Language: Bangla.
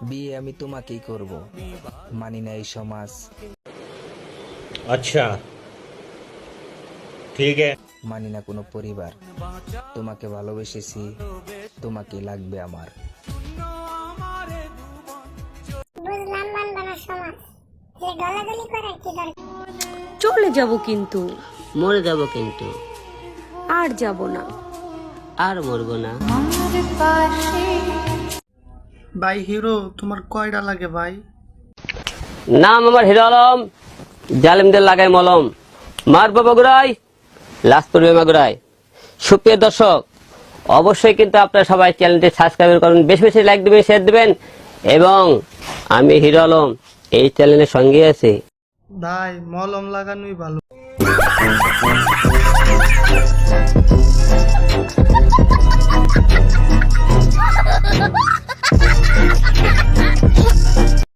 বিয়ে আমি তোমাকেই করব, মানি না এই সমাজ। अच्छा ठीक है। মানি না কোনো পরিবার। তোমাকে ভালোবেসেছি, তোমাকে লাগবে আমার। বুঝলাম মানব না সমাজ, যে গলাগলি করার কি দরকার? চলে যাব কিন্তু, মরে যাব কিন্তু, আর যাব না। আর মরবো না। ভাই হিরো তোমার কয়টা লাগে ভাই? নাম আমার হিরো আলম, জালিমদের লাগাই মলম, মারবো বগুড়াই, লাশ পড়বে মাগুরাই। সুপ্রিয় দর্শক, অবশ্যই কিন্তু আপনারা সবাই চ্যানেলটি সাবস্ক্রাইব করুন, বেশি বেশি লাইক দিবেন, শেয়ার দিবেন। এবং আমি হিরো আলম এই চ্যানেলের সঙ্গে আছি। ভাই মলম লাগানোই ভালো।